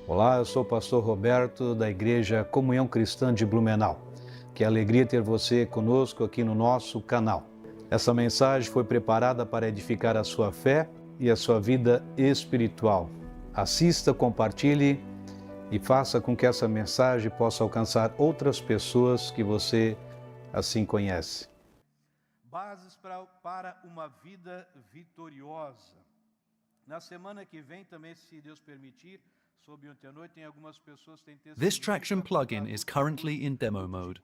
Olá, eu sou o pastor Roberto da Igreja Comunhão Cristã de Blumenau. Que alegria ter você conosco aqui no nosso canal. Essa mensagem foi preparada para edificar a sua fé e a sua vida espiritual. Assista, compartilhe e faça com que essa mensagem possa alcançar outras pessoas que você assim conhece. Bases para uma vida vitoriosa. Na semana que vem também, se Deus permitir, sobre ontem à noite, tem algumas pessoas que têm This Traction plugin is currently in demo mode.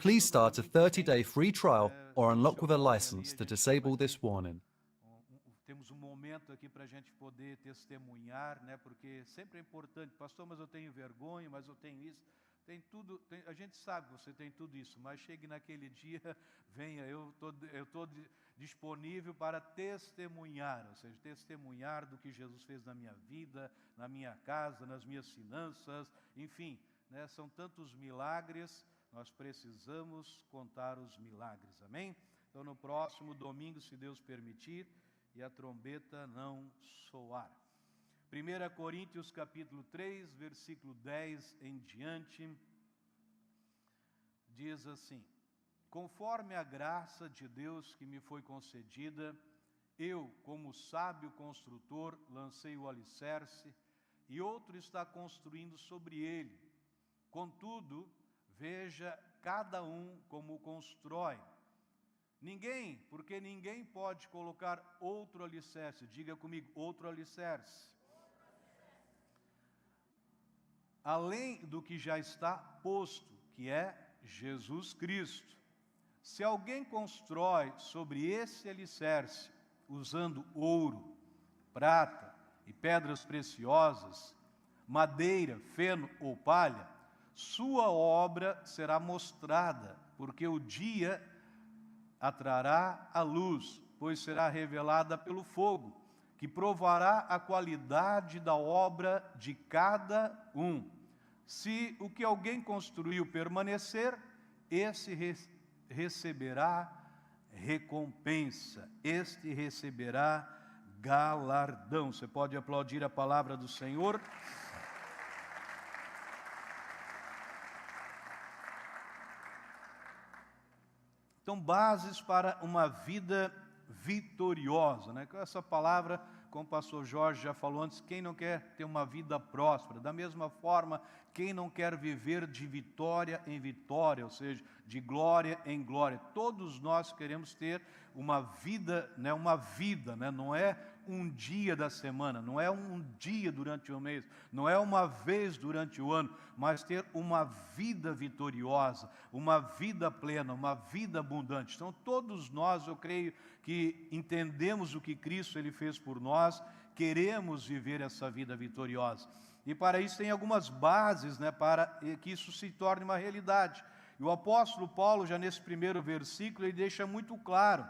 Please start a 30-day free trial or unlock with a license to disable this warning. Temos momento aqui para a gente poder testemunhar, né? Porque sempre é importante, pastor, mas eu tenho vergonha, mas eu tenho isso. Tem tudo, a gente sabe que você tem tudo isso, mas chegue naquele dia, venha, eu estou disponível para testemunhar, ou seja, testemunhar do que Jesus fez na minha vida, na minha casa, nas minhas finanças, enfim, né, são tantos milagres, nós precisamos contar os milagres, amém? Então no próximo domingo, se Deus permitir, e a trombeta não soar. 1 Coríntios capítulo 3, versículo 10 em diante, diz assim: conforme a graça de Deus que me foi concedida, eu, como sábio construtor, lancei o alicerce, e outro está construindo sobre ele. Contudo, veja cada um como constrói. Porque ninguém pode colocar outro alicerce. Diga comigo, outro alicerce. Além do que já está posto, que é Jesus Cristo. Se alguém constrói sobre esse alicerce, usando ouro, prata e pedras preciosas, madeira, feno ou palha, sua obra será mostrada, porque o dia a trará a luz, pois será revelada pelo fogo, que provará a qualidade da obra de cada um. Se o que alguém construiu permanecer, esse receberá recompensa, este receberá galardão. Você pode aplaudir a palavra do Senhor? Então, bases para uma vida vitoriosa, né? Com essa palavra, como o pastor Jorge já falou antes, quem não quer ter uma vida próspera? Da mesma forma, quem não quer viver de vitória em vitória, ou seja, de glória em glória? Todos nós queremos ter uma vida, né? Não é um dia da semana, não é um dia durante o mês, não é uma vez durante o ano, mas ter uma vida vitoriosa, uma vida plena, uma vida abundante. Então, todos nós, eu creio que entendemos o que Cristo ele fez por nós, queremos viver essa vida vitoriosa. E para isso tem algumas bases, né, para que isso se torne uma realidade. E o apóstolo Paulo, já nesse primeiro versículo, ele deixa muito claro.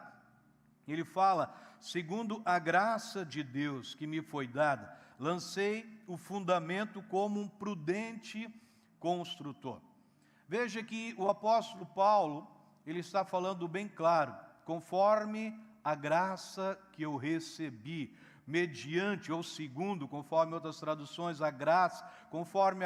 Ele fala: segundo a graça de Deus que me foi dada, lancei o fundamento como um prudente construtor. Veja que o apóstolo Paulo, ele está falando bem claro, conforme a graça que eu recebi, mediante ou segundo, conforme outras traduções, a graça, conforme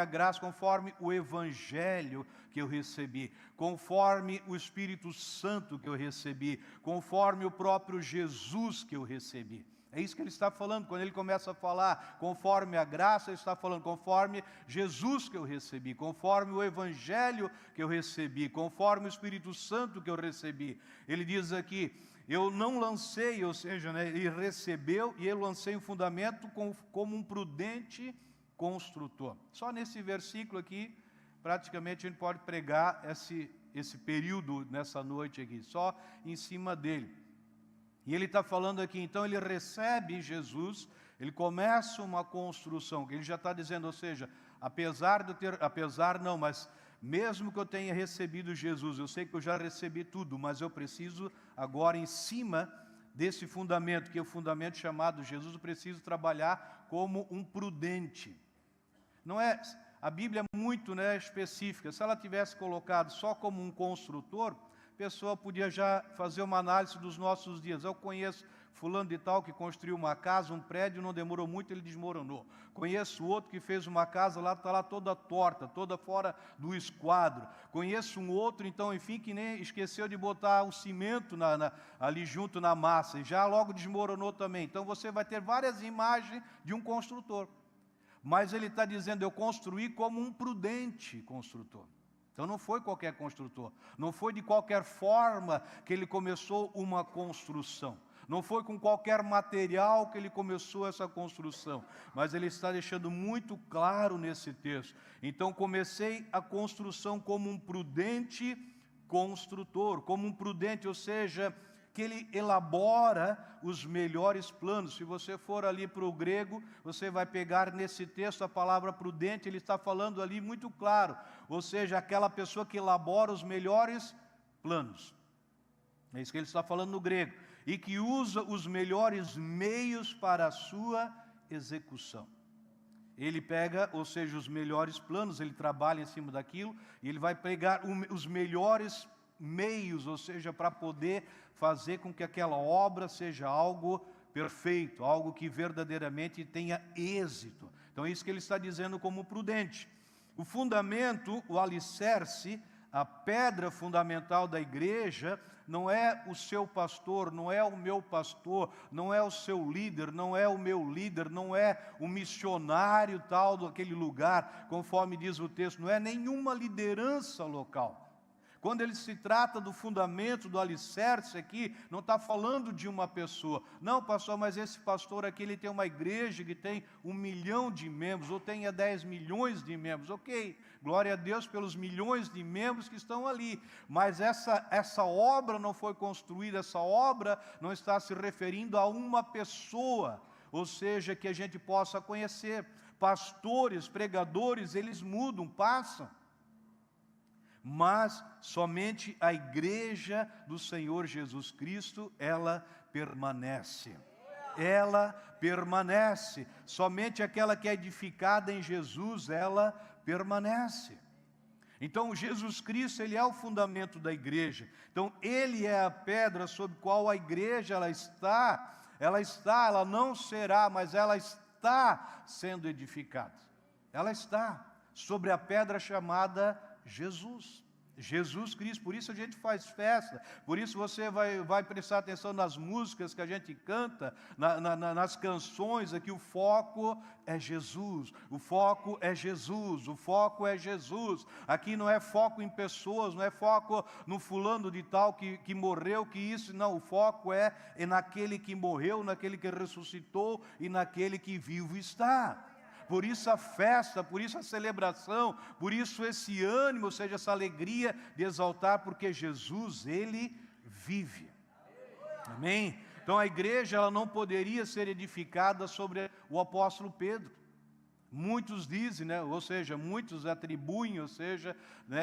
o evangelho que eu recebi, conforme o Espírito Santo que eu recebi, conforme o próprio Jesus que eu recebi. É isso que ele está falando, quando ele começa a falar conforme a graça, ele está falando conforme Jesus que eu recebi, conforme o Evangelho que eu recebi, conforme o Espírito Santo que eu recebi. Ele diz aqui, eu não lancei, ou seja, né, ele recebeu e eu lancei o fundamento como um prudente construtor. Só nesse versículo aqui, praticamente a gente pode pregar esse período nessa noite aqui, só em cima dele. E ele está falando aqui, então ele recebe Jesus, ele começa uma construção, que ele já está dizendo, ou seja, mas mesmo que eu tenha recebido Jesus, eu sei que eu já recebi tudo, mas eu preciso agora em cima desse fundamento, que é o fundamento chamado Jesus, eu preciso trabalhar como um prudente. Não é, a Bíblia é muito, né, específica, se ela tivesse colocado só como um construtor, A pessoa podia já fazer uma análise dos nossos dias. Eu conheço fulano de tal que construiu uma casa, um prédio, não demorou muito, ele desmoronou. Conheço outro que fez uma casa, lá está lá toda torta, toda fora do esquadro. Conheço um outro, então, enfim, que nem esqueceu de botar o cimento ali junto na massa, e já logo desmoronou também. Então, você vai ter várias imagens de um construtor. Mas ele está dizendo, eu construí como um prudente construtor. Então, não foi qualquer construtor. Não foi de qualquer forma que ele começou uma construção. Não foi com qualquer material que ele começou essa construção, mas ele está deixando muito claro nesse texto. Então, comecei a construção como um prudente construtor, como um prudente, ou seja, que ele elabora os melhores planos. Se você for ali para o grego, você vai pegar nesse texto a palavra prudente, ele está falando ali muito claro, ou seja, aquela pessoa que elabora os melhores planos. É isso que ele está falando no grego. E que usa os melhores meios para a sua execução. Ele pega, ou seja, os melhores planos, ele trabalha em cima daquilo, e ele vai pegar os melhores meios, ou seja, para poder fazer com que aquela obra seja algo perfeito, algo que verdadeiramente tenha êxito. Então é isso que ele está dizendo como prudente. O fundamento, o alicerce, a pedra fundamental da igreja não é o seu pastor, não é o meu pastor, não é o seu líder, não é o meu líder, não é o missionário tal daquele lugar, conforme diz o texto, não é nenhuma liderança local. Quando ele se trata do fundamento, do alicerce aqui, não está falando de uma pessoa. Não, pastor, mas esse pastor aqui, ele tem uma igreja que tem 1 milhão de membros, ou tenha 10 milhões de membros. Ok, glória a Deus pelos milhões de membros que estão ali. Mas essa obra não foi construída, essa obra não está se referindo a uma pessoa, ou seja, que a gente possa conhecer. Pastores, pregadores, eles mudam, passam. Mas somente a igreja do Senhor Jesus Cristo, ela permanece. Ela permanece. Somente aquela que é edificada em Jesus, ela permanece. Então, Jesus Cristo, ele é o fundamento da igreja. Então, ele é a pedra sobre a qual a igreja ela não será, mas ela está sendo edificada. Ela está sobre a pedra chamada Jesus. Jesus Cristo, por isso a gente faz festa, por isso você vai prestar atenção nas músicas que a gente canta, nas canções aqui, o foco é Jesus, o foco é Jesus, o foco é Jesus. Aqui não é foco em pessoas, não é foco no fulano de tal que morreu, que isso, não, o foco é naquele que morreu, naquele que ressuscitou e naquele que vivo está. Por isso a festa, por isso a celebração, por isso esse ânimo, ou seja, essa alegria de exaltar, porque Jesus, ele vive. Amém? Então a igreja, ela não poderia ser edificada sobre o apóstolo Pedro. Muitos dizem, ou seja, muitos atribuem, ou seja,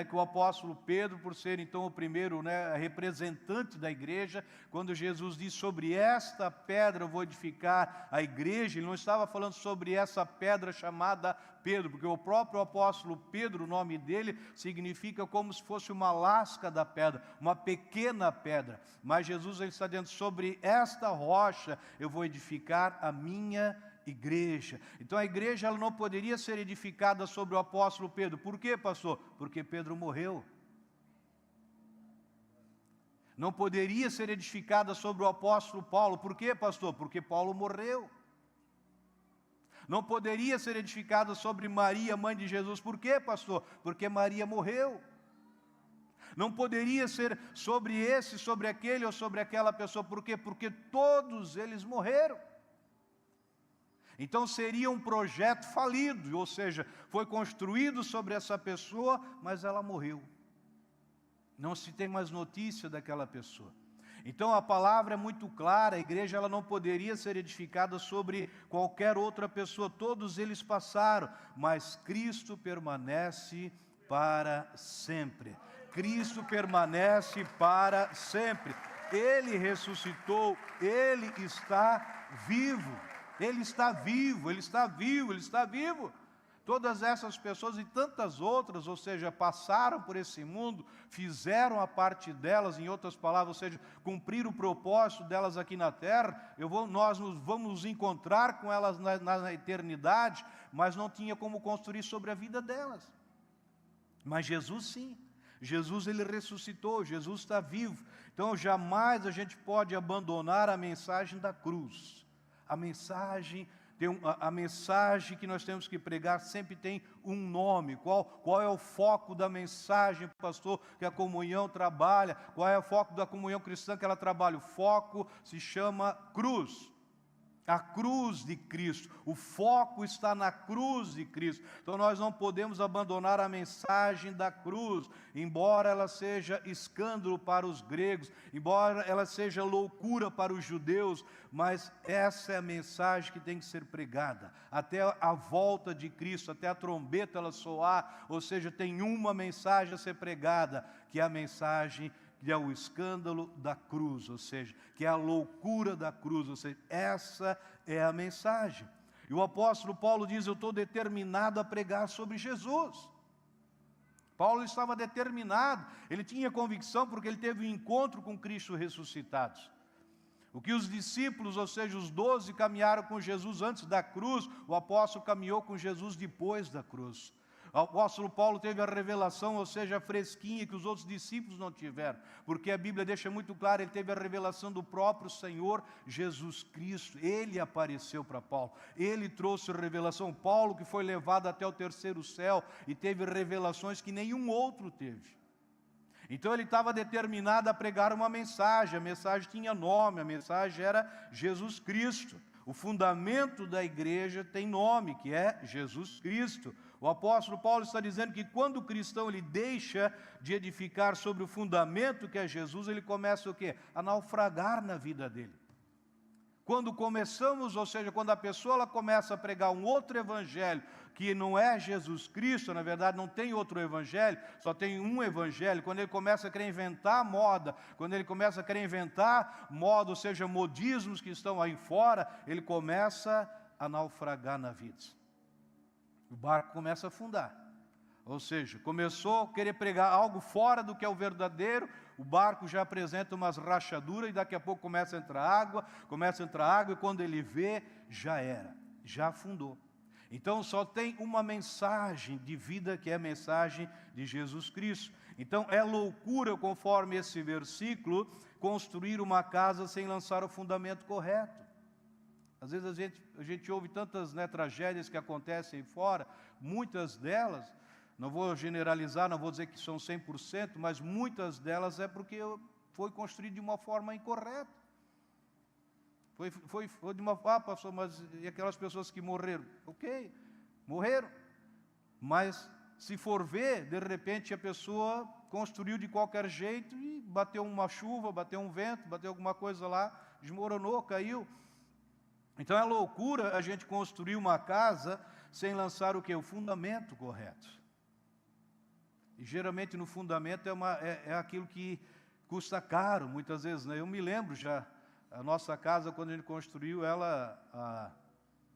que o apóstolo Pedro, por ser então o primeiro representante da igreja, quando Jesus diz sobre esta pedra eu vou edificar a igreja, ele não estava falando sobre essa pedra chamada Pedro, porque o próprio apóstolo Pedro, o nome dele, significa como se fosse uma lasca da pedra, uma pequena pedra. Mas Jesus, ele está dizendo, sobre esta rocha eu vou edificar a minha igreja. Então a igreja, ela não poderia ser edificada sobre o apóstolo Pedro. Por quê, pastor? Porque Pedro morreu. Não poderia ser edificada sobre o apóstolo Paulo. Por quê, pastor? Porque Paulo morreu. Não poderia ser edificada sobre Maria, mãe de Jesus. Por quê, pastor? Porque Maria morreu. Não poderia ser sobre esse, sobre aquele ou sobre aquela pessoa. Por quê? Porque todos eles morreram. Então seria um projeto falido, ou seja, foi construído sobre essa pessoa, mas ela morreu. Não se tem mais notícia daquela pessoa. Então a palavra é muito clara, a igreja ela não poderia ser edificada sobre qualquer outra pessoa, todos eles passaram, mas Cristo permanece para sempre. Cristo permanece para sempre. Ele ressuscitou, Ele está vivo. Ele está vivo, Ele está vivo, Ele está vivo. todas essas pessoas e tantas outras, ou seja, passaram por esse mundo, fizeram a parte delas, em outras palavras, ou seja, cumpriram o propósito delas aqui na terra. Nós vamos nos encontrar com elas na eternidade, mas não tinha como construir sobre a vida delas. Mas Jesus sim. Jesus, ele ressuscitou, Jesus está vivo. Então, jamais a gente pode abandonar a mensagem da cruz. A mensagem que nós temos que pregar sempre tem um nome. Qual é o foco da mensagem, pastor, que a comunhão trabalha? Qual é o foco da comunhão cristã que ela trabalha? O foco se chama cruz. A cruz de Cristo, o foco está na cruz de Cristo. Então nós não podemos abandonar a mensagem da cruz, embora ela seja escândalo para os gregos, embora ela seja loucura para os judeus, mas essa é a mensagem que tem que ser pregada, até a volta de Cristo, até a trombeta ela soar, ou seja, tem uma mensagem a ser pregada, que é a mensagem que é o escândalo da cruz, ou seja, que é a loucura da cruz, ou seja, essa é a mensagem. E o apóstolo Paulo diz, eu estou determinado a pregar sobre Jesus. Paulo estava determinado, ele tinha convicção porque ele teve um encontro com Cristo ressuscitado. O que os discípulos, ou seja, os 12 caminharam com Jesus antes da cruz, o apóstolo caminhou com Jesus depois da cruz. O apóstolo Paulo teve a revelação, ou seja, a fresquinha que os outros discípulos não tiveram, porque a Bíblia deixa muito claro, ele teve a revelação do próprio Senhor Jesus Cristo, ele apareceu para Paulo, ele trouxe revelação. Paulo que foi levado até o terceiro céu e teve revelações que nenhum outro teve. Então ele estava determinado a pregar uma mensagem, a mensagem tinha nome, a mensagem era Jesus Cristo. O fundamento da igreja tem nome, que é Jesus Cristo. O apóstolo Paulo está dizendo que quando o cristão ele deixa de edificar sobre o fundamento que é Jesus, ele começa o quê? A naufragar na vida dele. Quando começamos, ou seja, quando a pessoa ela começa a pregar um outro evangelho, que não é Jesus Cristo, na verdade não tem outro evangelho, só tem um evangelho, quando ele começa a querer inventar moda, quando ele começa a querer inventar moda, ou seja, modismos que estão aí fora, ele começa a naufragar na vida. O barco começa a afundar. Ou seja, começou a querer pregar algo fora do que é o verdadeiro, o barco já apresenta umas rachaduras e daqui a pouco começa a entrar água, e quando ele vê, já era, já afundou. Então só tem uma mensagem de vida que é a mensagem de Jesus Cristo. Então é loucura, conforme esse versículo, construir uma casa sem lançar o fundamento correto. Às vezes a gente ouve tantas tragédias que acontecem fora, muitas delas, não vou generalizar, não vou dizer que são 100%, mas muitas delas é porque foi construído de uma forma incorreta. Foi de uma forma, pastor, mas e aquelas pessoas que morreram? Ok, morreram, mas se for ver, de repente a pessoa construiu de qualquer jeito e bateu uma chuva, bateu um vento, bateu alguma coisa lá, desmoronou, caiu. Então é loucura a gente construir uma casa sem lançar o quê? O fundamento correto. E geralmente no fundamento é aquilo que custa caro, muitas vezes, né? Eu me lembro já, a nossa casa, quando a gente construiu ela há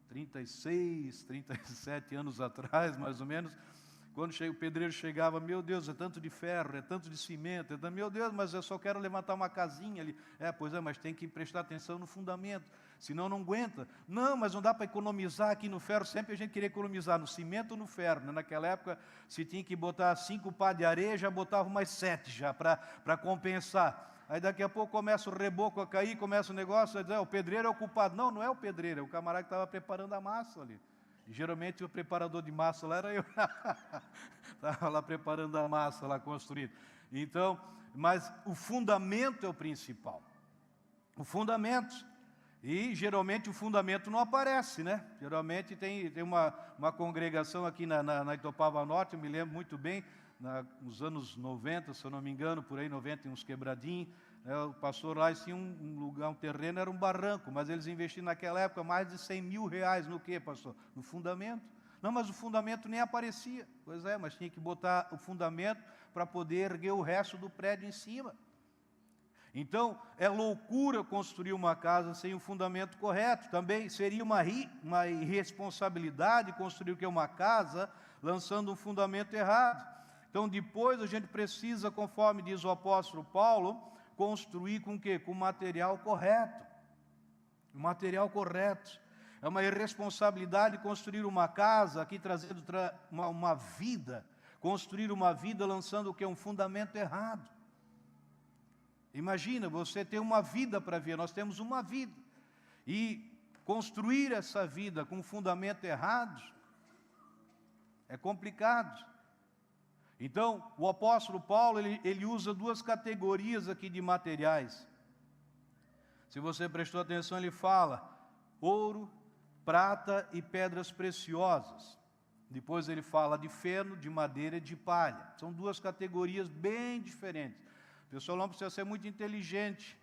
36, 37 anos atrás, mais ou menos, quando o pedreiro chegava, meu Deus, é tanto de ferro, é tanto de cimento, meu Deus, mas eu só quero levantar uma casinha ali. Pois é, mas tem que prestar atenção no fundamento, senão não aguenta. Não, mas não dá para economizar aqui no ferro, sempre a gente queria economizar no cimento ou no ferro, né? Naquela época, se tinha que botar 5 pás de areia, já botava mais 7 já, para compensar. Aí daqui a pouco começa o reboco a cair, começa o negócio, a dizer, o pedreiro é o culpado. Não, não é o pedreiro, é o camarada que estava preparando a massa ali. E, geralmente o preparador de massa lá era eu. Estava lá preparando a massa, lá construindo. Então, mas o fundamento é o principal. O fundamento. E geralmente o fundamento não aparece, né? Geralmente tem uma congregação aqui na Itopava Norte, eu me lembro muito bem, nos anos 90, se eu não me engano, por aí 90 e uns quebradinhos, o pastor lá tinha um lugar, um terreno, era um barranco, mas eles investiram naquela época mais de 100 mil reais no quê, pastor? No fundamento. Não, mas o fundamento nem aparecia. Pois é, mas tinha que botar o fundamento para poder erguer o resto do prédio em cima. Então, é loucura construir uma casa sem um fundamento correto. Também seria uma irresponsabilidade construir o que é uma casa lançando um fundamento errado. Então, depois a gente precisa, conforme diz o apóstolo Paulo, construir com o quê? Com o material correto. O material correto. É uma irresponsabilidade construir uma casa, aqui trazendo uma vida, construir uma vida lançando o quê? Um fundamento errado. Imagina, você tem uma vida para ver, nós temos uma vida. E construir essa vida com um fundamento errado é complicado. Então, o apóstolo Paulo, ele usa duas categorias aqui de materiais. Se você prestou atenção, ele fala ouro, prata e pedras preciosas. Depois ele fala de feno, de madeira e de palha. São duas categorias bem diferentes. O pessoal não precisa ser muito inteligente.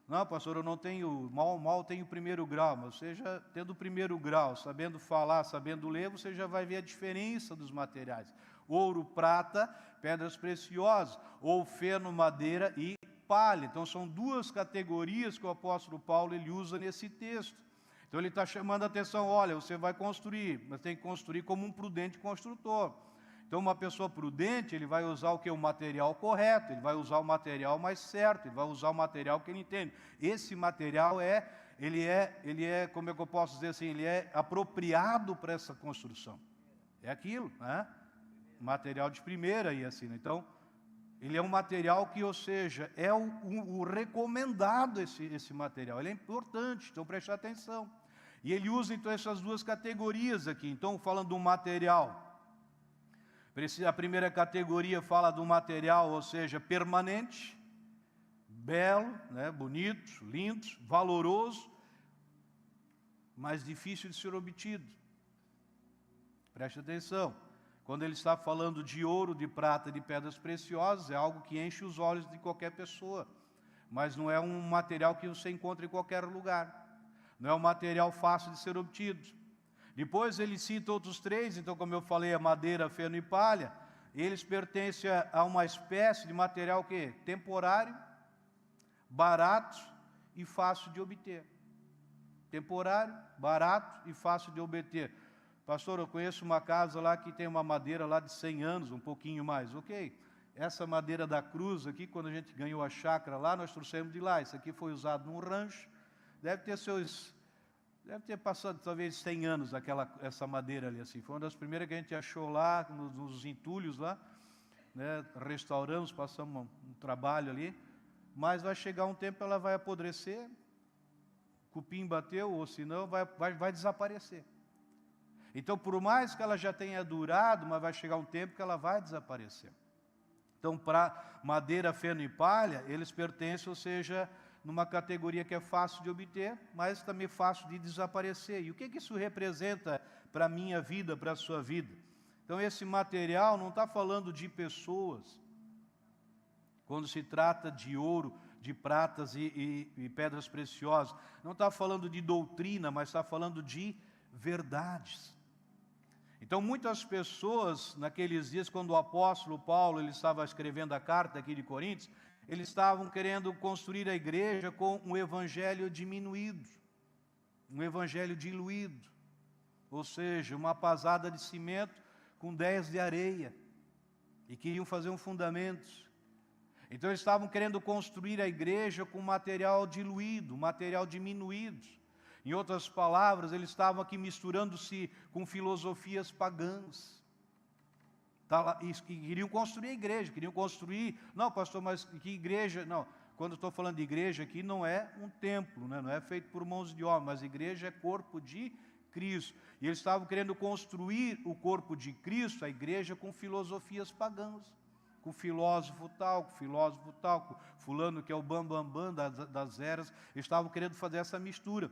Não, pastor, eu não tenho, mal tenho primeiro grau, mas você já tendo o primeiro grau, sabendo falar, sabendo ler, você já vai ver a diferença dos materiais. Ouro, prata, pedras preciosas, ou feno, madeira e palha. Então são duas categorias que o apóstolo Paulo ele usa nesse texto. Então ele está chamando a atenção, olha, você vai construir, mas tem que construir como um prudente construtor. Então, uma pessoa prudente, ele vai usar o que? O material correto, ele vai usar o material mais certo, ele vai usar o material que ele entende. Esse material ele é, como é que eu posso dizer assim, ele é apropriado para essa construção. É aquilo, né? Material de primeira e assim, então, ele é um material que, ou seja, é o recomendado esse material, ele é importante, então preste atenção. E ele usa, então, essas duas categorias aqui, então, falando do material. A primeira categoria fala do material, ou seja, permanente, belo, né, bonito, lindo, valoroso, mas difícil de ser obtido. Preste atenção. Quando ele está falando de ouro, de prata, de pedras preciosas, é algo que enche os olhos de qualquer pessoa. Mas não é um material que você encontra em qualquer lugar. Não é um material fácil de ser obtido. Depois ele cita outros três, então como eu falei, a madeira, feno e palha, eles pertencem a uma espécie de material que temporário, barato e fácil de obter. Temporário, barato e fácil de obter. Pastor, eu conheço uma casa lá que tem uma madeira lá de 100 anos, um pouquinho mais. Ok, essa madeira da cruz aqui, quando a gente ganhou a chácara lá, nós trouxemos de lá. Isso aqui foi usado num rancho, deve ter passado talvez 100 anos essa madeira ali, assim. Foi uma das primeiras que a gente achou lá, nos entulhos lá, né? Restauramos, passamos um trabalho ali, mas vai chegar um tempo ela vai apodrecer, cupim bateu, ou se não, vai desaparecer. Então, por mais que ela já tenha durado, mas vai chegar um tempo que ela vai desaparecer. Então, para madeira, feno e palha, eles pertencem, ou seja, numa categoria que é fácil de obter, mas também fácil de desaparecer. E o que isso representa para a minha vida, para a sua vida? Então, esse material não está falando de pessoas. Quando se trata de ouro, de pratas e pedras preciosas, não está falando de doutrina, mas está falando de verdades. Então, muitas pessoas, naqueles dias, quando o apóstolo Paulo ele estava escrevendo a carta aqui de Coríntios, eles estavam querendo construir a igreja com um evangelho diminuído, um evangelho diluído, ou seja, uma pasada de cimento com 10 de areia, e queriam fazer um fundamento. Então, eles estavam querendo construir a igreja com material diluído, material diminuído. Em outras palavras, eles estavam aqui misturando-se com filosofias pagãs. E queriam construir a igreja, queriam construir... Não, pastor, mas que igreja? Não, quando estou falando de igreja aqui, não é um templo, né? Não é feito por mãos de homem, mas a igreja é corpo de Cristo. E eles estavam querendo construir o corpo de Cristo, a igreja, com filosofias pagãs. Com filósofo tal, com fulano que é o bambambam das eras. Eles estavam querendo fazer essa mistura.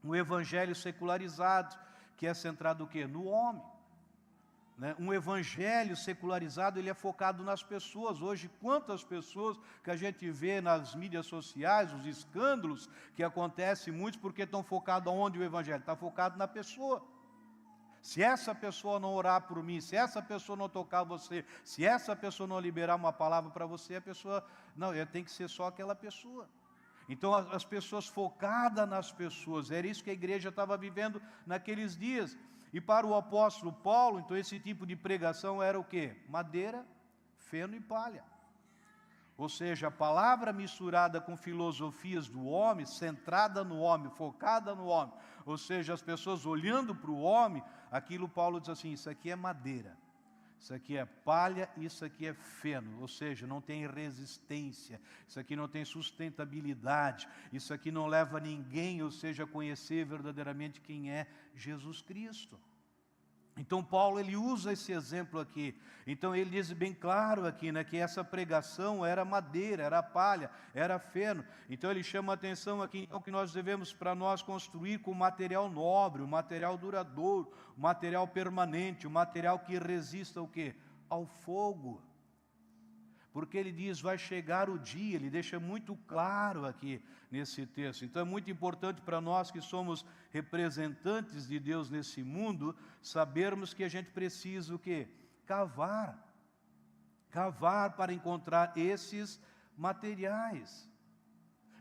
Um evangelho secularizado, que é centrado o quê? No homem. Né? Um evangelho secularizado, ele é focado nas pessoas. Hoje, quantas pessoas que a gente vê nas mídias sociais, os escândalos que acontecem muitos, porque estão focados aonde o evangelho? Está focado na pessoa. Se essa pessoa não orar por mim, se essa pessoa não tocar você, se essa pessoa não liberar uma palavra para você, a pessoa, não, tem que ser só aquela pessoa. Então as pessoas focadas nas pessoas, era isso que a igreja estava vivendo naqueles dias. E para o apóstolo Paulo, então esse tipo de pregação era o quê? Madeira, feno e palha. Ou seja, a palavra misturada com filosofias do homem, centrada no homem, focada no homem. Ou seja, as pessoas olhando para o homem, aquilo Paulo diz assim, isso aqui é madeira, isso aqui é palha, isso aqui é feno. Ou seja, não tem resistência, isso aqui não tem sustentabilidade, isso aqui não leva ninguém, ou seja, a conhecer verdadeiramente quem é Jesus Cristo. Então Paulo, ele usa esse exemplo aqui. Então ele diz bem claro aqui, né, que essa pregação era madeira, era palha, era feno. Então ele chama a atenção aqui, então, que nós devemos para nós construir com material nobre, um material duradouro, um material permanente, um material que resista ao quê? Ao fogo. Porque ele diz, vai chegar o dia, ele deixa muito claro aqui nesse texto. Então é muito importante para nós que somos representantes de Deus nesse mundo, sabermos que a gente precisa o quê? Cavar. Cavar para encontrar esses materiais.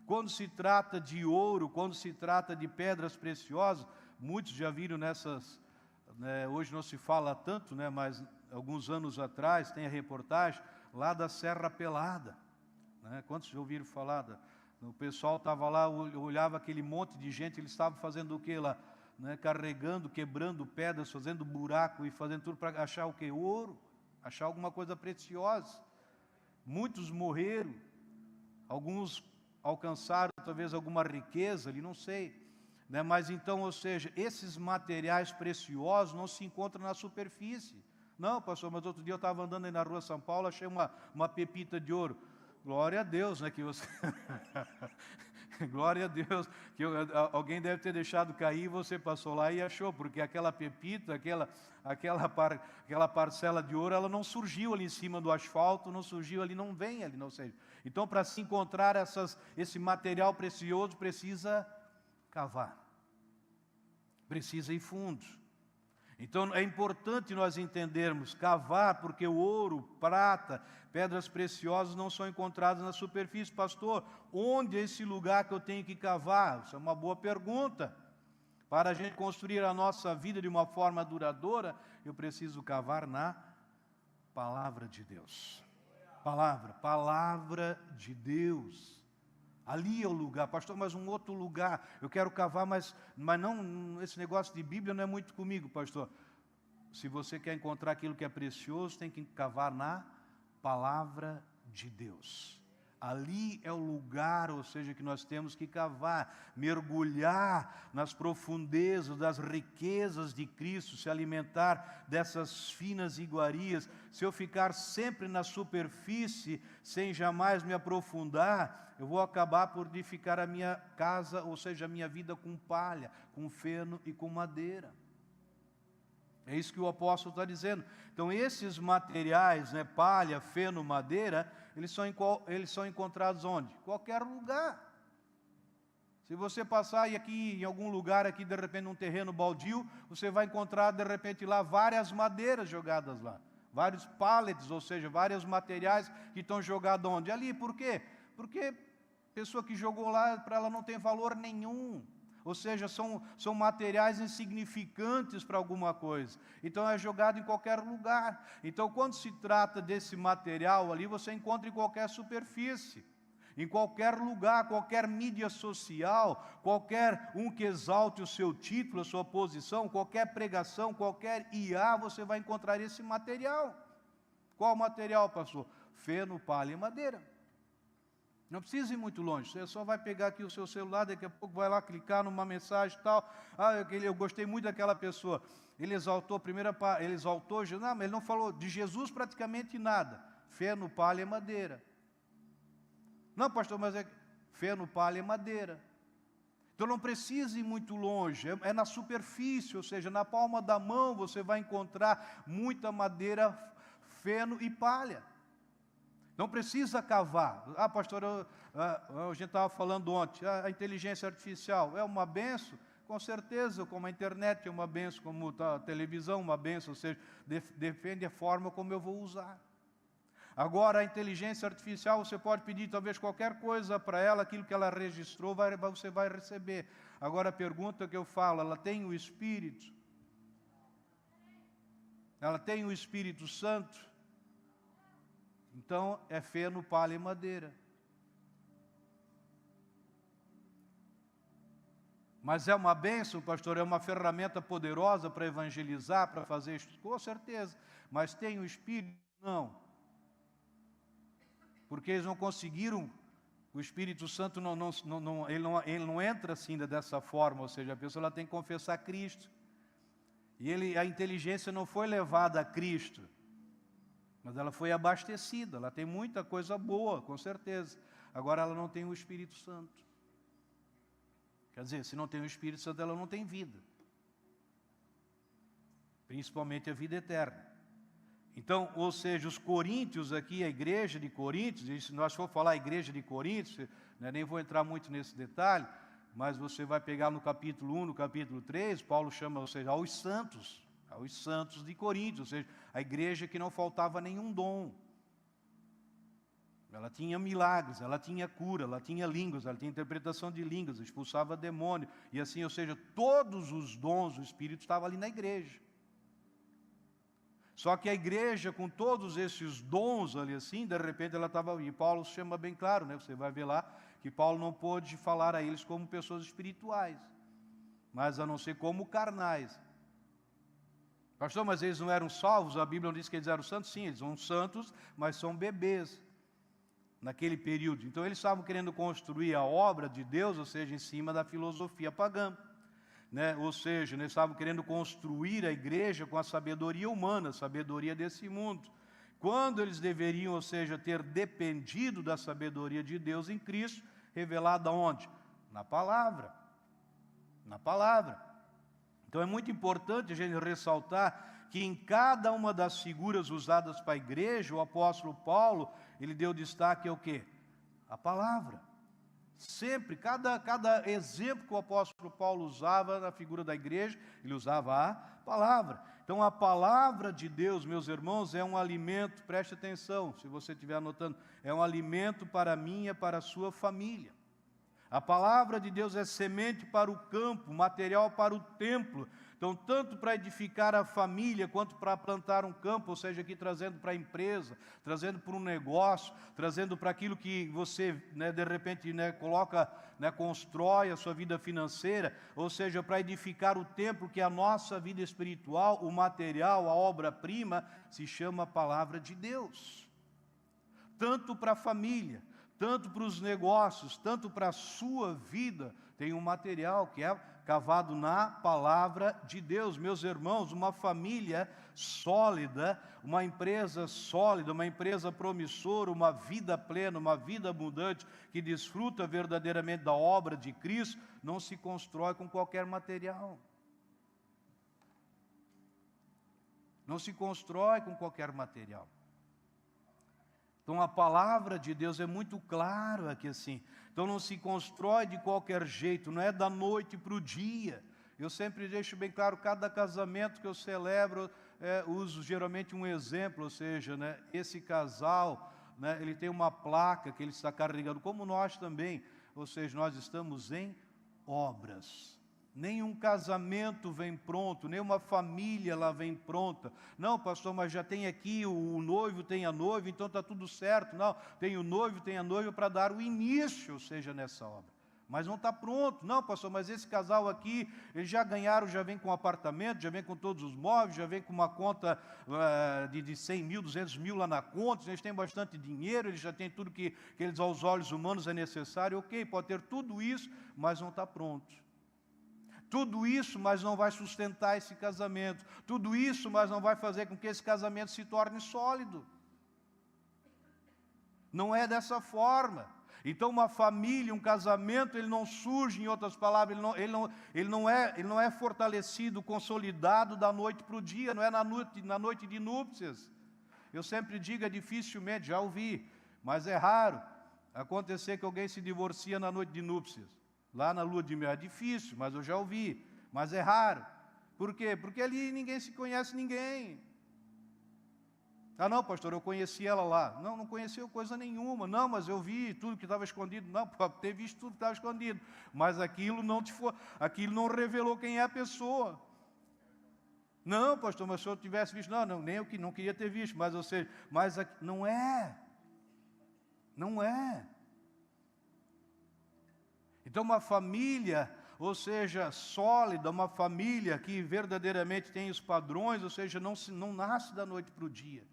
Quando se trata de ouro, quando se trata de pedras preciosas, muitos já viram nessas, né, hoje não se fala tanto, né, mas alguns anos atrás tem a reportagem lá da Serra Pelada, né? Quantos já ouviram falar? O pessoal estava lá, olhava aquele monte de gente, eles estavam fazendo o que lá? Né? Carregando, quebrando pedras, fazendo buraco e fazendo tudo para achar o que? Ouro, achar alguma coisa preciosa. Muitos morreram, alguns alcançaram talvez alguma riqueza ali, não sei. Né? Mas então, ou seja, esses materiais preciosos não se encontram na superfície. Não, pastor, mas outro dia eu estava andando aí na rua São Paulo, achei uma pepita de ouro. Glória a Deus, né, que você... Glória a Deus, que alguém deve ter deixado cair e você passou lá e achou, porque aquela pepita, aquela parcela de ouro, ela não surgiu ali em cima do asfalto, não surgiu ali, não vem ali, não sei. Então, para se encontrar esse material precioso, precisa cavar, precisa ir fundo. Então é importante nós entendermos, cavar, porque o ouro, prata, pedras preciosas não são encontradas na superfície. Pastor, onde é esse lugar que eu tenho que cavar? Isso é uma boa pergunta. Para a gente construir a nossa vida de uma forma duradoura, eu preciso cavar na Palavra de Deus. Palavra de Deus. Ali é o lugar, pastor, mas um outro lugar, eu quero cavar, mas não, esse negócio de Bíblia não é muito comigo, pastor. Se você quer encontrar aquilo que é precioso, tem que cavar na Palavra de Deus. Ali é o lugar, ou seja, que nós temos que cavar, mergulhar nas profundezas das riquezas de Cristo, se alimentar dessas finas iguarias. Se eu ficar sempre na superfície, sem jamais me aprofundar, eu vou acabar por edificar a minha casa, ou seja, a minha vida com palha, com feno e com madeira. É isso que o apóstolo está dizendo. Então, esses materiais, né, palha, feno, madeira, eles são encontrados onde? Qualquer lugar. Se você passar aqui em algum lugar, aqui de repente num terreno baldio, você vai encontrar de repente lá várias madeiras jogadas lá. Vários pallets, ou seja, vários materiais que estão jogados onde? Ali. Por quê? Porque a pessoa que jogou lá, para ela não tem valor nenhum. Ou seja, são materiais insignificantes para alguma coisa. Então é jogado em qualquer lugar. Então quando se trata desse material ali, você encontra em qualquer superfície, em qualquer lugar, qualquer mídia social, qualquer um que exalte o seu título, a sua posição, qualquer pregação, qualquer IA, você vai encontrar esse material. Qual material, pastor? Feno, palha e madeira. Não precisa ir muito longe, você só vai pegar aqui o seu celular, daqui a pouco vai lá clicar numa mensagem e tal. Eu gostei muito daquela pessoa. Ele exaltou não, mas ele não falou de Jesus praticamente nada. Feno, palha e madeira. Não, pastor, mas é feno, palha e madeira. Então não precisa ir muito longe, é na superfície, ou seja, na palma da mão você vai encontrar muita madeira, feno e palha. Não precisa cavar. Pastor, a gente estava falando ontem, a inteligência artificial é uma benção? Com certeza, como a internet é uma bênção, como a televisão é uma bênção, ou seja, depende da forma como eu vou usar. Agora, a inteligência artificial, você pode pedir talvez qualquer coisa para ela, aquilo que ela registrou, você vai receber. Agora, a pergunta que eu falo, ela tem o Espírito? Ela tem o Espírito Santo? Então, é feno, palha e madeira. Mas é uma bênção, pastor, é uma ferramenta poderosa para evangelizar, para fazer isso? Com certeza. Mas tem o Espírito? Não. Porque eles não conseguiram, o Espírito Santo ele não entra assim dessa forma, ou seja, a pessoa ela tem que confessar Cristo. E a inteligência não foi levada a Cristo, mas ela foi abastecida, ela tem muita coisa boa, com certeza. Agora ela não tem o Espírito Santo. Quer dizer, se não tem o Espírito Santo, ela não tem vida. Principalmente a vida eterna. Então, ou seja, os coríntios aqui, a igreja de Coríntios, e se nós for falar a igreja de Coríntios, né, nem vou entrar muito nesse detalhe, mas você vai pegar no capítulo 1, no capítulo 3, Paulo chama, ou seja, aos santos de Coríntios, ou seja, a igreja que não faltava nenhum dom. Ela tinha milagres, ela tinha cura, ela tinha línguas, ela tinha interpretação de línguas, expulsava demônio, e assim, ou seja, todos os dons do Espírito estavam ali na igreja. Só que a igreja, com todos esses dons ali assim, de repente ela estava... E Paulo chama bem claro, né? Você vai ver lá, que Paulo não pôde falar a eles como pessoas espirituais, mas a não ser como carnais. Pastor, mas eles não eram salvos? A Bíblia não diz que eles eram santos? Sim, eles são santos, mas são bebês naquele período. Então eles estavam querendo construir a obra de Deus, ou seja, em cima da filosofia pagã. Né? Ou seja, eles estavam querendo construir a igreja com a sabedoria humana, a sabedoria desse mundo. Quando eles deveriam, ou seja, ter dependido da sabedoria de Deus em Cristo, revelada onde? Na palavra. Na palavra. Então é muito importante a gente ressaltar que em cada uma das figuras usadas para a igreja, o apóstolo Paulo, ele deu destaque ao quê? A palavra. Sempre, cada exemplo que o apóstolo Paulo usava na figura da igreja, ele usava a palavra. Então a palavra de Deus, meus irmãos, é um alimento, preste atenção, se você estiver anotando, é um alimento para mim e para a sua família. A palavra de Deus é semente para o campo, material para o templo. Então, tanto para edificar a família, quanto para plantar um campo, ou seja, aqui trazendo para a empresa, trazendo para um negócio, trazendo para aquilo que você, né, de repente, né, coloca, né, constrói a sua vida financeira, ou seja, para edificar o templo, que é a nossa vida espiritual, o material, a obra-prima, se chama a palavra de Deus. Tanto para a família, tanto para os negócios, tanto para a sua vida, tem um material que é cavado na palavra de Deus. Meus irmãos, uma família sólida, uma empresa sólida, uma empresa promissora, uma vida plena, uma vida abundante, que desfruta verdadeiramente da obra de Cristo, não se constrói com qualquer material. Não se constrói com qualquer material. Então a palavra de Deus é muito clara aqui assim. Então não se constrói de qualquer jeito, não é da noite para o dia. Eu sempre deixo bem claro, cada casamento que eu celebro, uso geralmente um exemplo, ou seja, né, esse casal, né, ele tem uma placa que ele está carregando, como nós também, ou seja, nós estamos em obras. Nenhum casamento vem pronto, nenhuma família lá vem pronta. Não, pastor, mas já tem aqui o noivo, tem a noiva, então está tudo certo. Não, tem o noivo, tem a noiva para dar o início, ou seja, nessa obra. Mas não está pronto. Não, pastor, mas esse casal aqui, eles já ganharam, já vem com apartamento, já vem com todos os móveis, já vem com uma conta de 100 mil, 200 mil lá na conta, eles têm bastante dinheiro, eles já têm tudo que eles aos olhos humanos é necessário. Ok, pode ter tudo isso, mas não está pronto. Tudo isso, mas não vai sustentar esse casamento. Tudo isso, mas não vai fazer com que esse casamento se torne sólido. Não é dessa forma. Então uma família, um casamento, ele não surge, em outras palavras, ele não é fortalecido, consolidado da noite para o dia, não é na noite de núpcias. Eu sempre digo, dificilmente, já ouvi, mas é raro acontecer que alguém se divorcia na noite de núpcias. Lá na lua de mel é difícil, mas eu já ouvi. Mas é raro. Por quê? Porque ali ninguém se conhece ninguém. Ah, não, pastor, eu conheci ela lá. Não, não conheceu coisa nenhuma. Não, mas eu vi tudo que estava escondido. Não, pode ter visto tudo que estava escondido. Mas aquilo não revelou quem é a pessoa. Não, pastor, mas se eu tivesse visto, não, nem eu que não queria ter visto, mas ou seja, não é. Não é. Então uma família, ou seja, sólida, uma família que verdadeiramente tem os padrões, ou seja, não nasce da noite para o dia.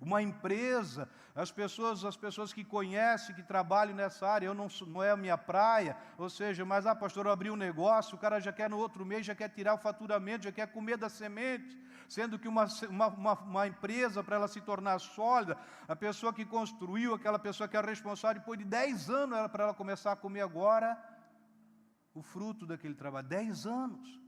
Uma empresa, as pessoas que conhecem, que trabalham nessa área, não é a minha praia, ou seja, mas, pastor, eu abri um negócio, o cara já quer no outro mês, já quer tirar o faturamento, já quer comer da semente, sendo que uma empresa, para ela se tornar sólida, a pessoa que construiu, aquela pessoa que é responsável, depois de 10 anos, era para ela começar a comer agora o fruto daquele trabalho, 10 anos.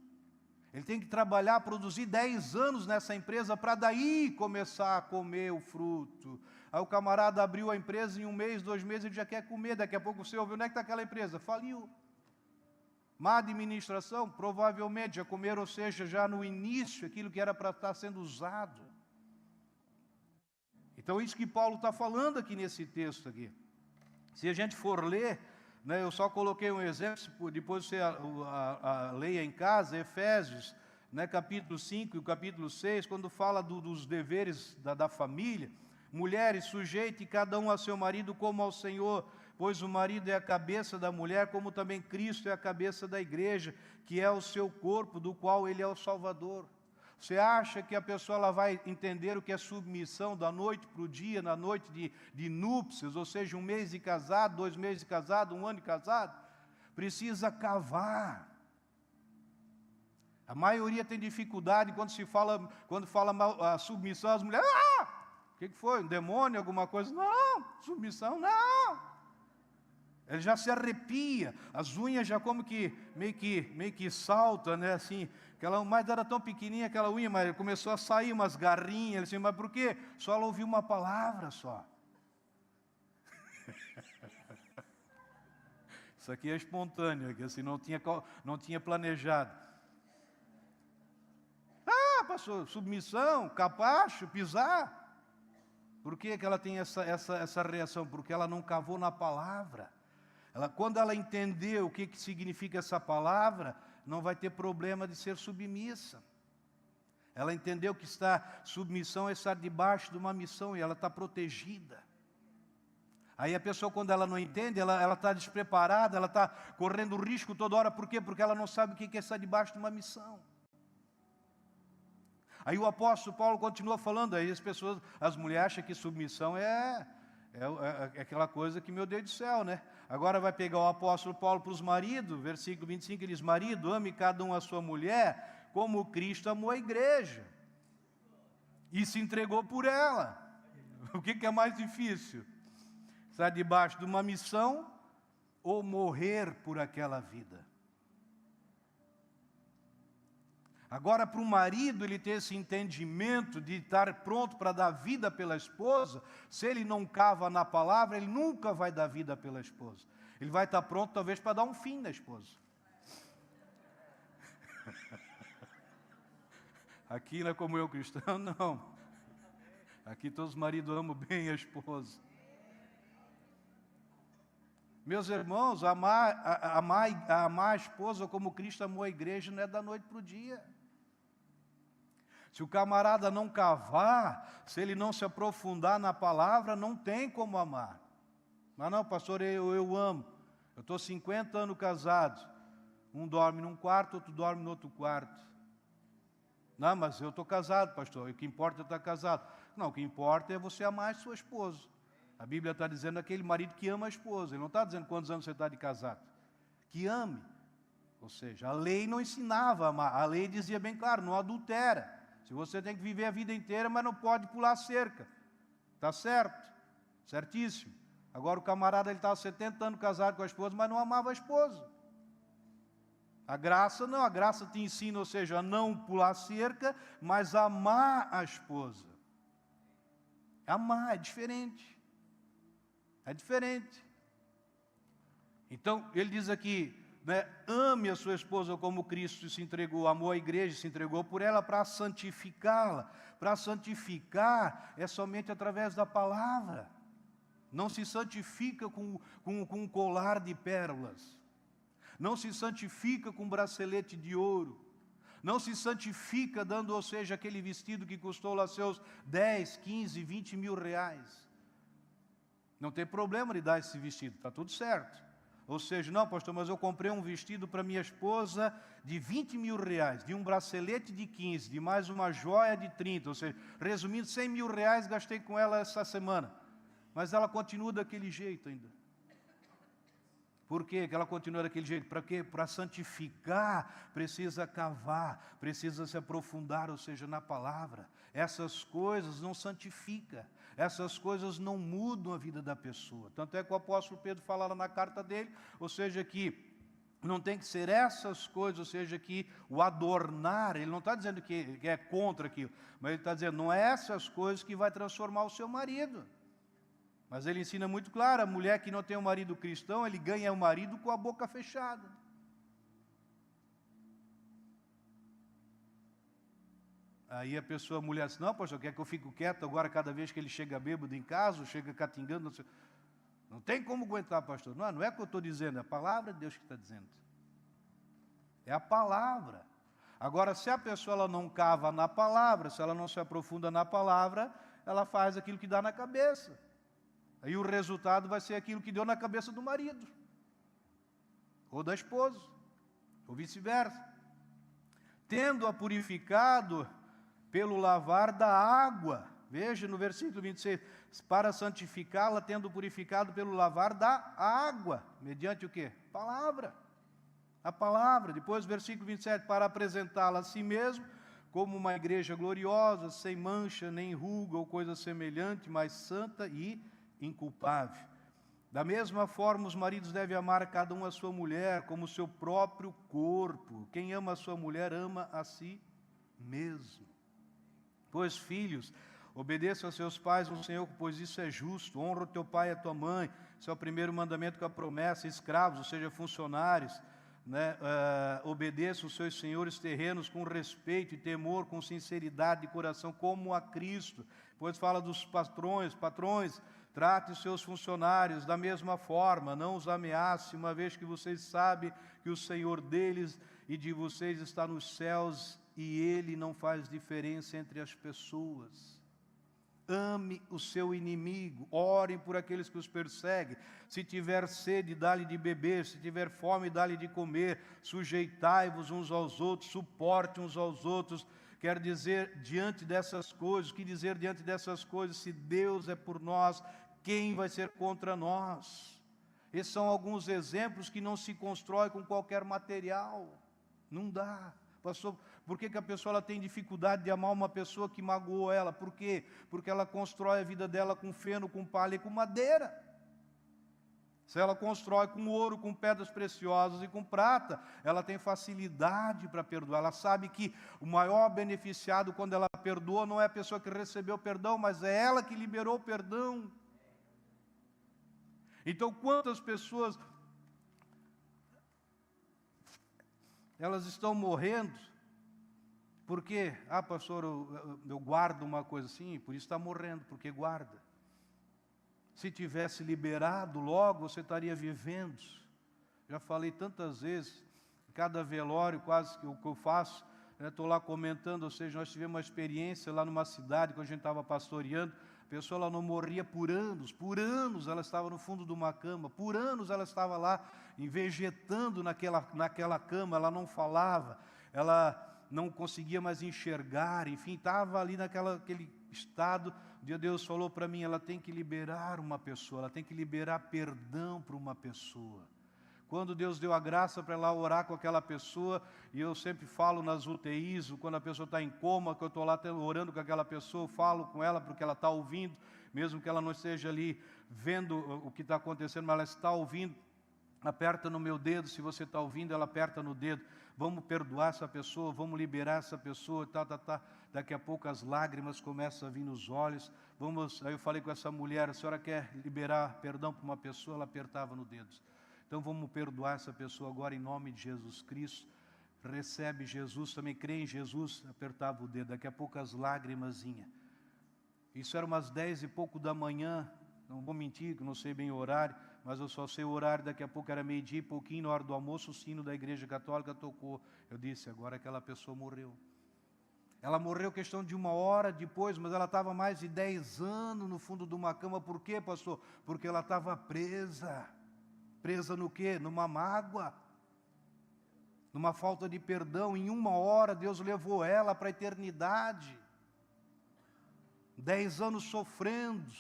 Ele tem que trabalhar, produzir 10 anos nessa empresa para daí começar a comer o fruto. Aí o camarada abriu a empresa em 1 mês, 2 meses, ele já quer comer. Daqui a pouco você ouviu, onde é que está aquela empresa? Faliu. Má administração? Provavelmente já comeram, ou seja, já no início, aquilo que era para estar sendo usado. Então isso que Paulo está falando aqui nesse texto aqui. Se a gente for ler, eu só coloquei um exemplo, depois você leia em casa, Efésios, capítulo 5 e o capítulo 6, quando fala dos deveres da família. Mulheres, sujeite cada um a seu marido como ao Senhor, pois o marido é a cabeça da mulher, como também Cristo é a cabeça da igreja, que é o seu corpo, do qual ele é o Salvador. Você acha que a pessoa ela vai entender o que é submissão da noite para o dia, na noite de núpcias, ou seja, 1 mês de casado, 2 meses de casado, 1 ano de casado? Precisa cavar. A maioria tem dificuldade quando fala a submissão, as mulheres, o que foi? Um demônio, alguma coisa? Não, submissão não. Ele já se arrepia, as unhas já como que meio que salta, assim. Mas era tão pequenininha aquela unha, mas começou a sair umas garrinhas, assim, mas por quê? Só ela ouviu uma palavra só. Isso aqui é espontâneo, que assim não tinha planejado. Pastor, submissão, capacho, pisar. Por que ela tem essa reação? Porque ela não cavou na palavra. Quando ela entender o que significa essa palavra, não vai ter problema de ser submissa. Ela entendeu que submissão é estar debaixo de uma missão e ela está protegida. Aí a pessoa, quando ela não entende, ela está despreparada, ela está correndo risco toda hora. Por quê? Porque ela não sabe o que é estar debaixo de uma missão. Aí o apóstolo Paulo continua falando, aí as mulheres acham que submissão é aquela coisa que, meu Deus do céu, Agora vai pegar o apóstolo Paulo para os maridos, versículo 25, ele diz, marido, ame cada um a sua mulher, como Cristo amou a igreja, e se entregou por ela. O que é mais difícil? Estar debaixo de uma missão ou morrer por aquela vida? Agora, para o marido ele ter esse entendimento de estar pronto para dar vida pela esposa, se ele não cava na palavra, ele nunca vai dar vida pela esposa. Ele vai estar pronto talvez para dar um fim na esposa. Aqui na comunhão cristã, não. Aqui todos os maridos amam bem a esposa. Meus irmãos, amar a esposa como Cristo amou a igreja não é da noite para o dia. Se o camarada não cavar, se ele não se aprofundar na palavra, não tem como amar. Mas não, pastor, eu amo. Eu estou 50 anos casado. Um dorme num quarto, outro dorme no outro quarto. Não, mas eu estou casado, pastor. O que importa é estar casado. Não, o que importa é você amar a sua esposa. A Bíblia está dizendo aquele marido que ama a esposa. Ele não está dizendo quantos anos você está de casado. Que ame. Ou seja, a lei não ensinava a amar. A lei dizia bem claro, não adultera. Se você tem que viver a vida inteira, mas não pode pular cerca. Está certo? Certíssimo. Agora o camarada ele estava 70 anos casado com a esposa, mas não amava a esposa. A graça não, a graça te ensina, ou seja, a não pular cerca, mas a amar a esposa. Amar é diferente. É diferente. Então, ele diz aqui, né, ame a sua esposa como Cristo se entregou, amou a igreja, se entregou por ela para santificá-la. Para santificar é somente através da palavra. Não se santifica com um colar de pérolas. Não se santifica com um bracelete de ouro. Não se santifica dando, ou seja, aquele vestido que custou lá seus 10, 15, 20 mil reais. Não tem problema de dar esse vestido, está tudo certo. Ou seja, não, pastor, mas eu comprei um vestido para minha esposa de 20 mil reais, de um bracelete de 15, de mais uma joia de 30, ou seja, resumindo, 100 mil reais gastei com ela essa semana. Mas ela continua daquele jeito ainda. Por quê que ela continua daquele jeito? Para quê? Para santificar, precisa cavar, precisa se aprofundar, ou seja, na palavra. Essas coisas não santificam, essas coisas não mudam a vida da pessoa. Tanto é que o apóstolo Pedro fala lá na carta dele, ou seja, que não tem que ser essas coisas, ou seja, que o adornar, ele não está dizendo que é contra aquilo, mas ele está dizendo, não é essas coisas que vai transformar o seu marido. Mas ele ensina muito claro, a mulher que não tem um marido cristão, ele ganha o marido com a boca fechada. Aí a pessoa, a mulher diz, não, pastor, quer que eu fique quieto agora cada vez que ele chega bêbado em casa, chega catingando, não sei. Não tem como aguentar, pastor. Não é o que eu estou dizendo, é a palavra de Deus que está dizendo. É a palavra. Agora, se a pessoa ela não cava na palavra, se ela não se aprofunda na palavra, ela faz aquilo que dá na cabeça. Aí o resultado vai ser aquilo que deu na cabeça do marido, ou da esposa, ou vice-versa. Tendo-a purificado pelo lavar da água. Veja no versículo 26, para santificá-la, tendo purificado pelo lavar da água. Mediante o quê? Palavra. A palavra. Depois, versículo 27, para apresentá-la a si mesmo, como uma igreja gloriosa, sem mancha, nem ruga, ou coisa semelhante, mas santa e inculpável. Da mesma forma, os maridos devem amar cada um a sua mulher como o seu próprio corpo. Quem ama a sua mulher, ama a si mesmo. Pois, filhos, obedeçam a seus pais no Senhor, pois isso é justo. Honra o teu pai e a tua mãe. Esse é o primeiro mandamento com a promessa. Escravos, ou seja, funcionários, né? Obedeçam os seus senhores terrenos com respeito e temor, com sinceridade de coração, como a Cristo. Depois fala dos patrões, trate os seus funcionários da mesma forma, não os ameace, uma vez que vocês sabem que o Senhor deles e de vocês está nos céus e Ele não faz diferença entre as pessoas. Ame o seu inimigo, orem por aqueles que os perseguem. Se tiver sede, dá-lhe de beber, se tiver fome, dá-lhe de comer. Sujeitai-vos uns aos outros, suporte uns aos outros. Quer dizer, diante dessas coisas, o que dizer diante dessas coisas? Se Deus é por nós, quem vai ser contra nós? Esses são alguns exemplos que não se constrói com qualquer material. Não dá. Pastor, por que a pessoa ela tem dificuldade de amar uma pessoa que magoou ela? Por quê? Porque ela constrói a vida dela com feno, com palha e com madeira. Se ela constrói com ouro, com pedras preciosas e com prata, ela tem facilidade para perdoar. Ela sabe que o maior beneficiado quando ela perdoa não é a pessoa que recebeu o perdão, mas é ela que liberou o perdão. Então, quantas pessoas elas estão morrendo porque, pastor, eu guardo uma coisa assim, por isso está morrendo, porque guarda. Se tivesse liberado logo, você estaria vivendo. Já falei tantas vezes, cada velório quase que eu faço, estou lá comentando, ou seja, nós tivemos uma experiência lá numa cidade, quando a gente estava pastoreando, a pessoa ela não morria por anos ela estava no fundo de uma cama, por anos ela estava lá, vegetando naquela cama, ela não falava, ela não conseguia mais enxergar, enfim, estava ali naquele estado. Um dia Deus falou para mim, ela tem que liberar uma pessoa, ela tem que liberar perdão para uma pessoa. Quando Deus deu a graça para ela orar com aquela pessoa, e eu sempre falo nas UTIs, quando a pessoa está em coma, que eu estou lá orando com aquela pessoa, eu falo com ela porque ela está ouvindo, mesmo que ela não esteja ali vendo o que está acontecendo, mas ela está ouvindo, aperta no meu dedo, se você está ouvindo, ela aperta no dedo, vamos perdoar essa pessoa, vamos liberar essa pessoa, daqui a pouco as lágrimas começam a vir nos olhos, aí eu falei com essa mulher, a senhora quer liberar perdão para uma pessoa? Ela apertava no dedo. Então vamos perdoar essa pessoa agora em nome de Jesus Cristo. Recebe Jesus, também crê em Jesus, apertava o dedo, daqui a pouco as lágrimas vinham. Isso era umas 10 e pouco da manhã, não vou mentir, que não sei bem o horário, mas eu só sei o horário, daqui a pouco era meio-dia e pouquinho, na hora do almoço, o sino da Igreja Católica tocou. Eu disse, agora aquela pessoa morreu. Ela morreu questão de 1 hora depois, mas ela estava mais de 10 anos no fundo de uma cama. Por quê, pastor? Porque ela estava presa. Presa no quê? Numa mágoa. Numa falta de perdão. Em 1 hora, Deus levou ela para a eternidade. 10 anos sofrendo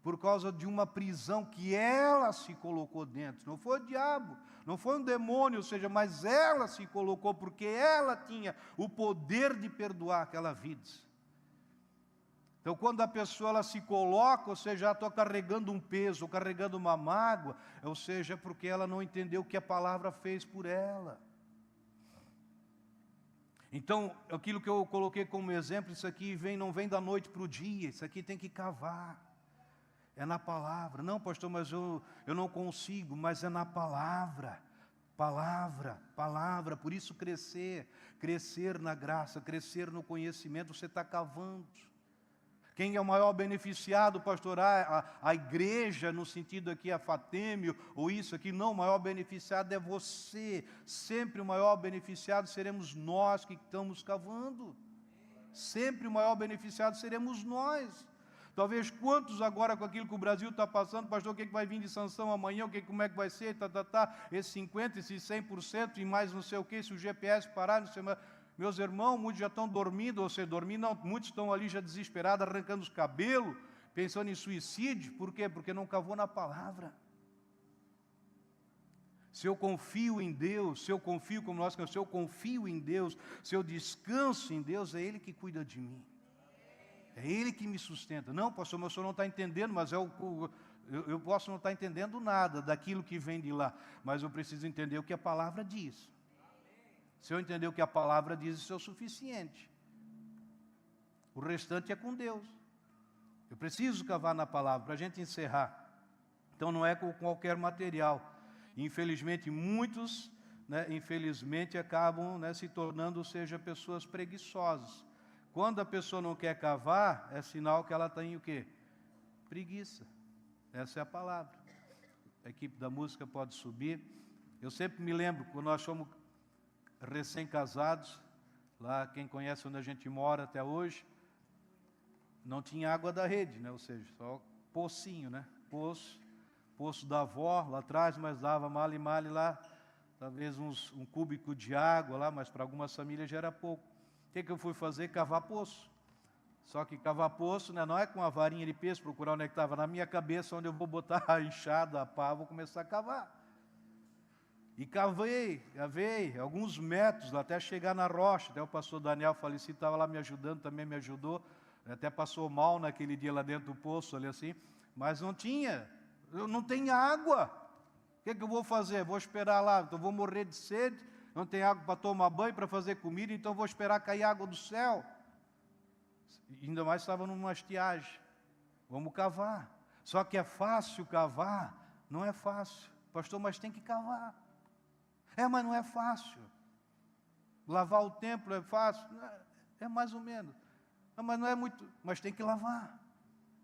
por causa de uma prisão que ela se colocou dentro. Não foi o diabo, não foi um demônio, ou seja, mas ela se colocou porque ela tinha o poder de perdoar aquela vida. Então, quando a pessoa ela se coloca, ou seja, estou carregando um peso, ou carregando uma mágoa, ou seja, porque ela não entendeu o que a palavra fez por ela. Então, aquilo que eu coloquei como exemplo, isso aqui não vem da noite para o dia, isso aqui tem que cavar. É na palavra. Não, pastor, mas eu não consigo, mas é na palavra. Palavra. Por isso crescer na graça, crescer no conhecimento, você está cavando. Quem é o maior beneficiado, pastor? A igreja, no sentido aqui, a Fatêmio, ou isso aqui, não, o maior beneficiado é você. Sempre o maior beneficiado seremos nós que estamos cavando. Sempre o maior beneficiado seremos nós. Talvez quantos agora com aquilo que o Brasil está passando, pastor, o que vai vir de sanção amanhã, como é que vai ser, esse 50%, esse 100% e mais não sei o que, se o GPS parar, não sei mais. Meus irmãos, muitos já estão dormindo, ou seja, dormindo não, muitos estão ali já desesperados, arrancando os cabelos, pensando em suicídio. Por quê? Porque não cavou na palavra. Se eu confio em Deus, se eu confio como nós, se eu confio em Deus, se eu descanso em Deus, é Ele que cuida de mim. É Ele que me sustenta. Não, pastor, mas o senhor não está entendendo, mas eu posso não estar entendendo nada daquilo que vem de lá, mas eu preciso entender o que a palavra diz. Se eu entender o que a palavra diz, isso é o suficiente. O restante é com Deus. Eu preciso cavar na palavra para a gente encerrar. Então não é com qualquer material. Infelizmente, muitos, acabam se tornando, pessoas preguiçosas. Quando a pessoa não quer cavar, é sinal que ela tem o quê? Preguiça. Essa é a palavra. A equipe da música pode subir. Eu sempre me lembro, quando nós fomos recém-casados, lá quem conhece onde a gente mora até hoje, não tinha água da rede, ou seja, só pocinho, poço da avó lá atrás, mas dava mal e mal lá, talvez um cúbico de água lá, mas para algumas famílias já era pouco. O que eu fui fazer? Cavar poço. Só que cavar poço, não é com a varinha de peixe, procurar onde é que estava na minha cabeça, onde eu vou botar a enxada, a pá, vou começar a cavar. E cavei alguns metros, até chegar na rocha. Até o pastor Daniel falecido estava lá me ajudando, também me ajudou. Até passou mal naquele dia lá dentro do poço, ali assim. Mas não tinha, não tem água. O que eu vou fazer? Vou esperar lá, então vou morrer de sede, não tem água para tomar banho, para fazer comida, então vou esperar cair água do céu. E ainda mais estava numa estiagem. Vamos cavar. Só que é fácil cavar? Não é fácil. Pastor, mas tem que cavar. Mas não é fácil. Lavar o templo é fácil? É mais ou menos. Mas não é muito, mas tem que lavar.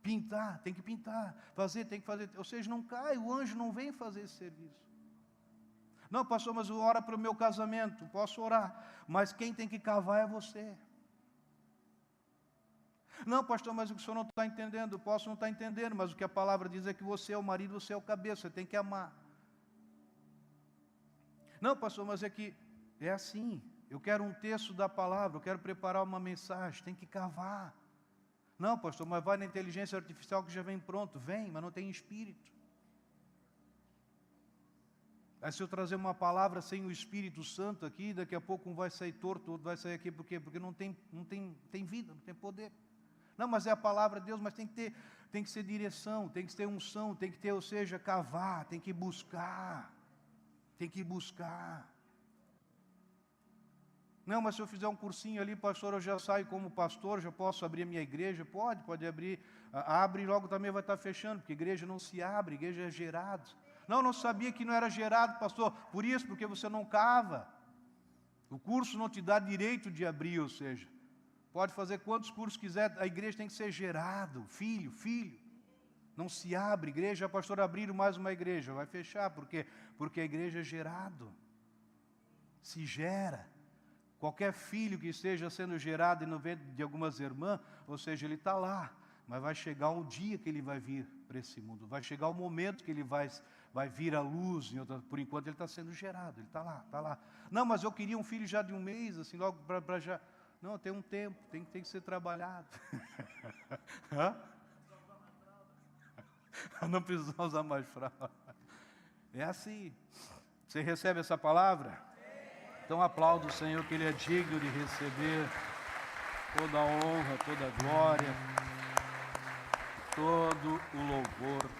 Pintar, tem que pintar. Fazer, tem que fazer. Ou seja, não cai, o anjo não vem fazer esse serviço. Não, pastor, mas eu oro para o meu casamento. Posso orar, mas quem tem que cavar é você. Não, pastor, mas o senhor não está entendendo. Posso não estar entendendo, mas o que a palavra diz é que você é o marido, você é o cabeça, você tem que amar. Não, pastor, mas é que é assim. Eu quero um texto da palavra, eu quero preparar uma mensagem, tem que cavar. Não, pastor, mas vai na inteligência artificial que já vem pronto. Vem, mas não tem espírito. Aí se eu trazer uma palavra sem o Espírito Santo aqui, daqui a pouco um vai sair torto, outro vai sair aqui, por quê? Porque não tem vida, não tem poder. Não, mas é a palavra de Deus, mas tem que ser direção, tem que ter unção, tem que ter, ou seja, cavar, tem que buscar. Tem que buscar. Não, mas se eu fizer um cursinho ali, pastor, eu já saio como pastor, já posso abrir a minha igreja? Pode abrir. Abre e logo também vai estar fechando, porque igreja não se abre, igreja é gerado. Não sabia que não era gerado, pastor. Por isso, porque você não cava. O curso não te dá direito de abrir, ou seja, pode fazer quantos cursos quiser, a igreja tem que ser gerado, filho. Não se abre igreja, pastor, abriram mais uma igreja, vai fechar, por quê? Porque a igreja é gerado, se gera. Qualquer filho que esteja sendo gerado no ventre de algumas irmãs, ou seja, ele está lá, mas vai chegar um dia que ele vai vir para esse mundo, vai chegar o momento que ele vai vir à luz, por enquanto ele está sendo gerado, ele está lá. Não, mas eu queria um filho já de um mês, assim, logo para já. Não, tem um tempo, tem que ser trabalhado. Não precisa usar mais fralda. É assim. Você recebe essa palavra? Então aplauda o Senhor, que Ele é digno de receber toda a honra, toda a glória, todo o louvor.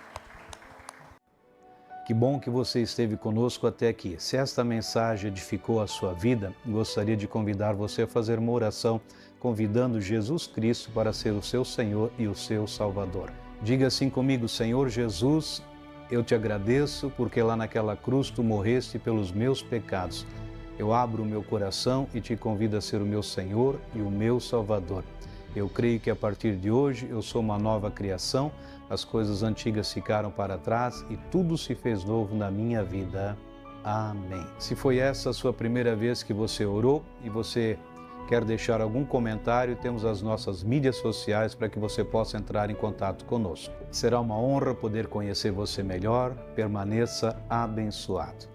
Que bom que você esteve conosco até aqui. Se esta mensagem edificou a sua vida, gostaria de convidar você a fazer uma oração, convidando Jesus Cristo para ser o seu Senhor e o seu Salvador. Diga assim comigo: Senhor Jesus, eu te agradeço porque lá naquela cruz tu morreste pelos meus pecados. Eu abro o meu coração e te convido a ser o meu Senhor e o meu Salvador. Eu creio que a partir de hoje eu sou uma nova criação, as coisas antigas ficaram para trás e tudo se fez novo na minha vida. Amém. Se foi essa a sua primeira vez que você orou e você quer deixar algum comentário, temos as nossas mídias sociais para que você possa entrar em contato conosco. Será uma honra poder conhecer você melhor. Permaneça abençoado.